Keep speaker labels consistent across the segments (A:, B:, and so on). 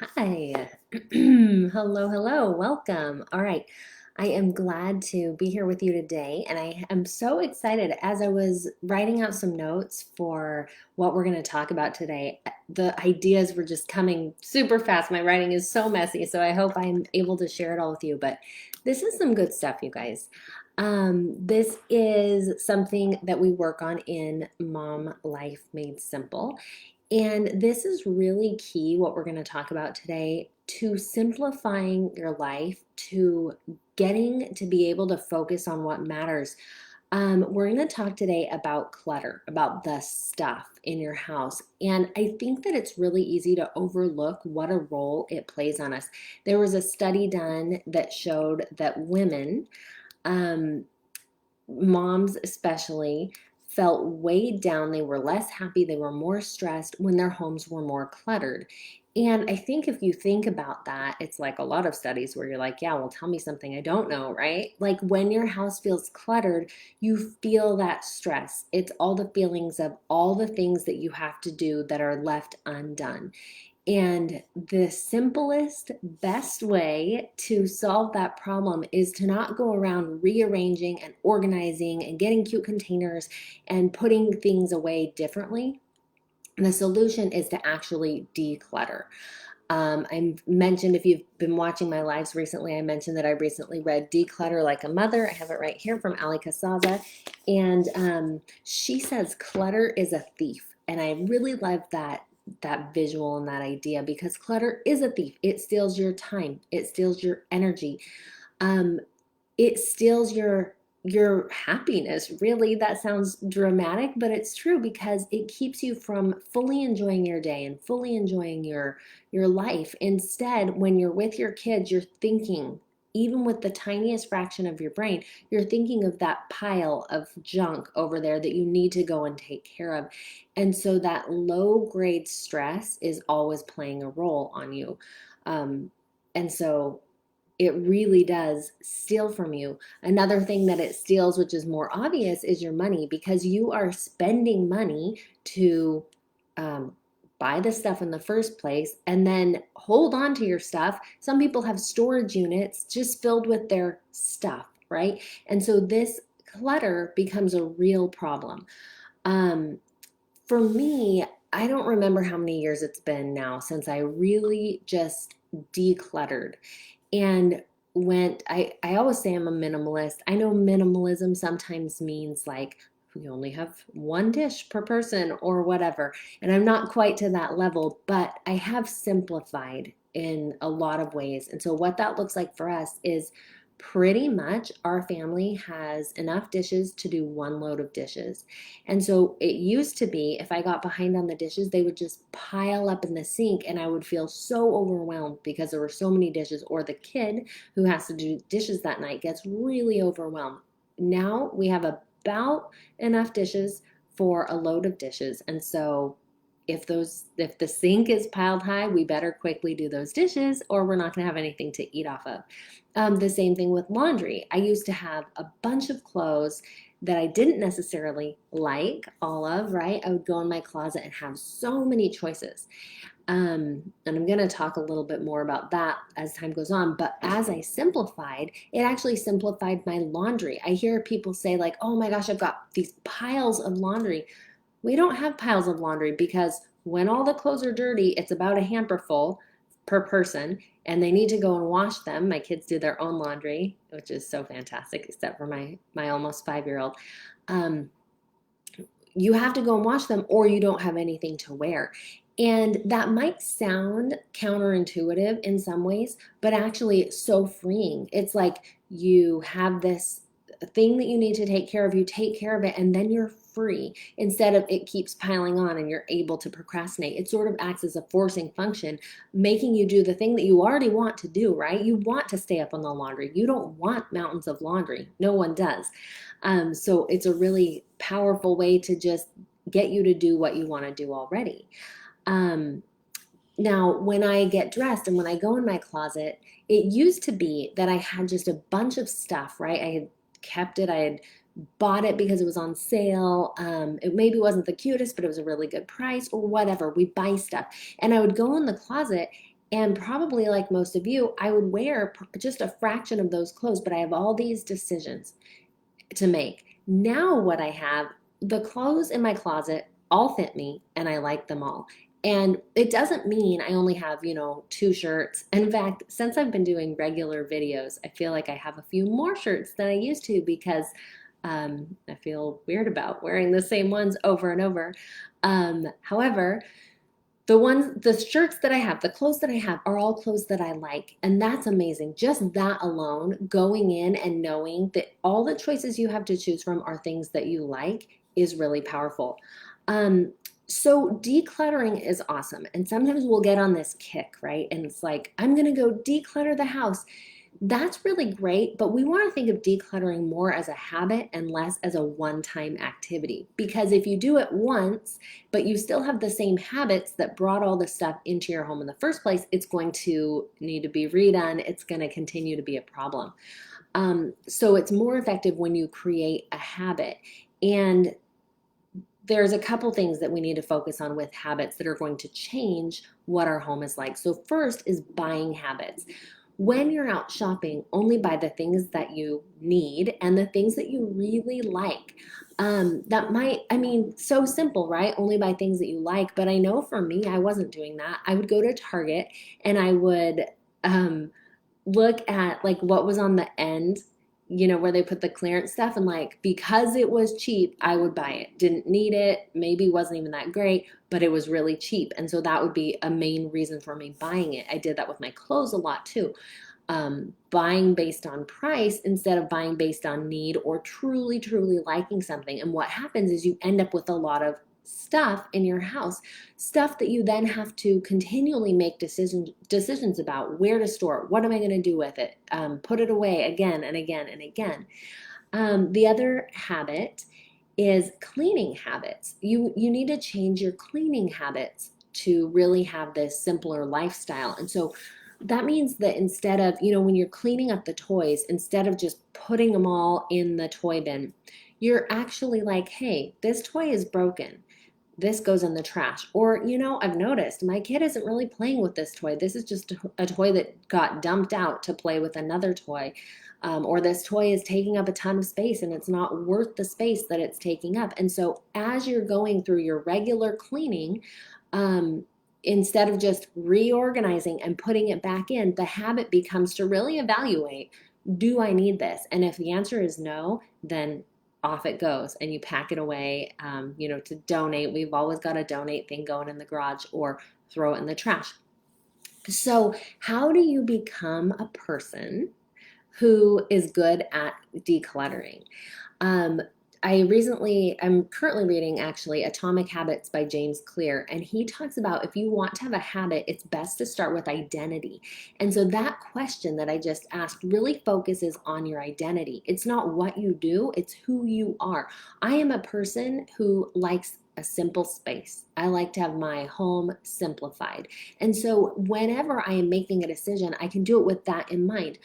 A: Hi. Hello, hello. Welcome. All right. I am glad to be here with you today, and I am so excited. As I was writing out some notes for what we're going to talk about today, the ideas were just coming super fast. My writing is so messy, so I hope I'm able to share it all with you. But this is some good stuff, you guys. This is something that we work on in Mom Life Made Simple. And this is really key, what we're going to talk about today, to simplifying your life, to getting to be able to focus on what matters. We're going to talk today about clutter, about the stuff in your house. And I think that it's really easy to overlook what a role it plays on us. There was a study done that showed that women, um, moms especially, felt weighed down. They were less happy. They were more stressed when their homes were more cluttered. And I think if you think about that, it's like a lot of studies where you're like, yeah, well, tell me something I don't know, right? Like when your house feels cluttered, you feel that stress. It's all the feelings of all the things that you have to do that are left undone. And the simplest, best way to solve that problem is to not go around rearranging and organizing and getting cute containers and putting things away differently. The solution is to actually declutter. I mentioned, if you've been watching my lives recently, I mentioned that I recently read Declutter Like a Mother. I have it right here from Ali Casaza. And she says clutter is a thief. And I really love that visual and that idea, because clutter is a thief. It steals your time. It steals your energy. Um, it steals your happiness. Really, that sounds dramatic, but it's true, because it keeps you from fully enjoying your day and fully enjoying your life. Instead, when you're with your kids, you're thinking, even with the tiniest fraction of your brain, you're thinking of that pile of junk over there that you need to go and take care of. And so that low grade stress is always playing a role on you. Um, and so it really does steal from you. Another thing that it steals, which is more obvious, is your money, because you are spending money to um, buy the stuff in the first place and then hold on to your stuff. Some people have storage units just filled with their stuff, right? And so this clutter becomes a real problem. Um, for me, I don't remember how many years it's been now since I really just decluttered and I always say I'm a minimalist. I know minimalism sometimes means like we only have one dish per person or whatever. And I'm not quite to that level, but I have simplified in a lot of ways. And so what that looks like for us is pretty much our family has enough dishes to do one load of dishes. And so it used to be, if I got behind on the dishes, they would just pile up in the sink and I would feel so overwhelmed because there were so many dishes, or the kid who has to do dishes that night gets really overwhelmed. Now we have about enough dishes for a load of dishes. And so if the sink is piled high, we better quickly do those dishes or we're not going to have anything to eat off of. The same thing with laundry. I used to have a bunch of clothes that I didn't necessarily like all of, right? I would go in my closet and have so many choices. And I'm going to talk a little bit more about that as time goes on. But as I simplified, it actually simplified my laundry. I hear people say, like, oh my gosh, I've got these piles of laundry. We don't have piles of laundry, because when all the clothes are dirty, it's about a hamper full per person, and they need to go and wash them. My kids do their own laundry, which is so fantastic, except for my almost 5 year old. Um, you have to go and wash them, or you don't have anything to wear. And that might sound counterintuitive in some ways, but actually it's so freeing. It's like you have this thing that you need to take care of, you take care of it, and then you're free, instead of it keeps piling on and you're able to procrastinate. It sort of acts as a forcing function, making you do the thing that you already want to do, right? You want to stay up on the laundry. You don't want mountains of laundry. No one does. So it's a really powerful way to just get you to do what you want to do already. Um, Now, when I get dressed and when I go in my closet, it used to be that I had just a bunch of stuff, right? I had kept it, I had bought it because it was on sale. It maybe wasn't the cutest, but it was a really good price or whatever. We buy stuff. And I would go in the closet And probably like most of you, I would wear just a fraction of those clothes, but I have all these decisions to make. Now, what I have, the clothes in my closet all fit me and I like them all. And it doesn't mean I only have, 2 shirts. In fact, since I've been doing regular videos, I feel like I have a few more shirts than I used to because I feel weird about wearing the same ones over and over. However, the shirts that I have, the clothes that I have are all clothes that I like. And that's amazing. Just that alone, going in and knowing that all the choices you have to choose from are things that you like is really powerful. Um, so decluttering is awesome. And sometimes we'll get on this kick, right? And it's like, I'm going to go declutter the house. That's really great, but we want to think of decluttering more as a habit and less as a one-time activity. Because if you do it once, but you still have the same habits that brought all the stuff into your home in the first place, it's going to need to be redone. It's going to continue to be a problem. So it's more effective when you create a habit. And there's a couple things that we need to focus on with habits that are going to change what our home is like. So first is buying habits. When you're out shopping, only buy the things that you need and the things that you really like. So simple, right? Only buy things that you like. But I know for me, I wasn't doing that. I would go to Target and I would um, look at like what was on the end, where they put the clearance stuff, and like because it was cheap, I would buy it. Didn't need it, maybe wasn't even that great, but it was really cheap. And so that would be a main reason for me buying it. I did that with my clothes a lot too. Buying based on price instead of buying based on need or truly, truly liking something. And what happens is you end up with a lot of stuff in your house, stuff that you then have to continually make decisions about where to store. What am I going to do with it? Put it away again and again and again. The other habit is cleaning habits. You need to change your cleaning habits to really have this simpler lifestyle. And so that means that instead of, when you're cleaning up the toys, instead of just putting them all in the toy bin, you're actually like, hey, this toy is broken. This goes in the trash. Or, I've noticed my kid isn't really playing with this toy. This is just a toy that got dumped out to play with another toy. Or this toy is taking up a ton of space and it's not worth the space that it's taking up. And so as you're going through your regular cleaning, um, instead of just reorganizing and putting it back in, the habit becomes to really evaluate, do I need this? And if the answer is no, then off it goes and you pack it away, to donate. We've always got a donate thing going in the garage or throw it in the trash. So how do you become a person who is good at decluttering? Um, I'm currently reading actually Atomic Habits by James Clear, and he talks about if you want to have a habit, it's best to start with identity. And so that question that I just asked really focuses on your identity. It's not what you do, it's who you are. I am a person who likes a simple space. I like to have my home simplified. And so whenever I am making a decision, I can do it with that in mind.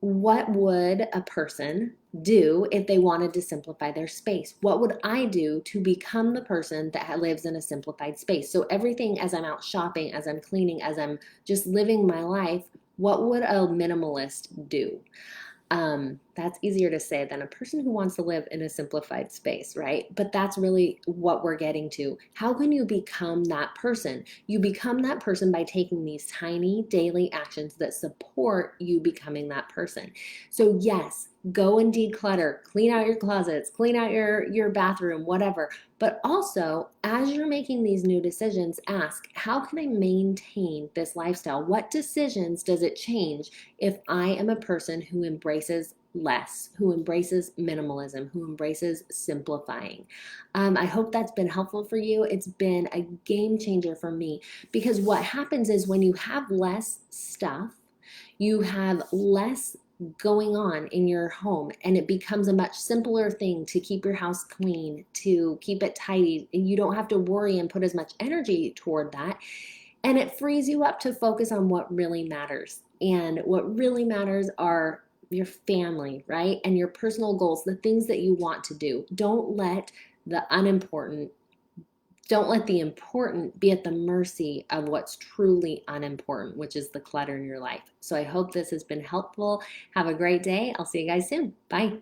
A: What would a person do if they wanted to simplify their space? What would I do to become the person that lives in a simplified space? So everything as I'm out shopping, as I'm cleaning, as I'm just living my life, what would a minimalist do? That's easier to say than a person who wants to live in a simplified space, right? But that's really what we're getting to. How can you become that person? You become that person by taking these tiny daily actions that support you becoming that person. So yes, go and declutter, clean out your closets, clean out your bathroom, whatever. But also, as you're making these new decisions, ask, how can I maintain this lifestyle? What decisions does it change if I am a person who embraces less, who embraces minimalism, who embraces simplifying? I hope that's been helpful for you. It's been a game changer for me because what happens is when you have less stuff, you have less going on in your home and it becomes a much simpler thing to keep your house clean, to keep it tidy. You don't have to worry and put as much energy toward that. And it frees you up to focus on what really matters. And what really matters are your family, right? And your personal goals, the things that you want to do. Don't let the unimportant Don't let the important be at the mercy of what's truly unimportant, which is the clutter in your life. So I hope this has been helpful. Have a great day. I'll see you guys soon. Bye.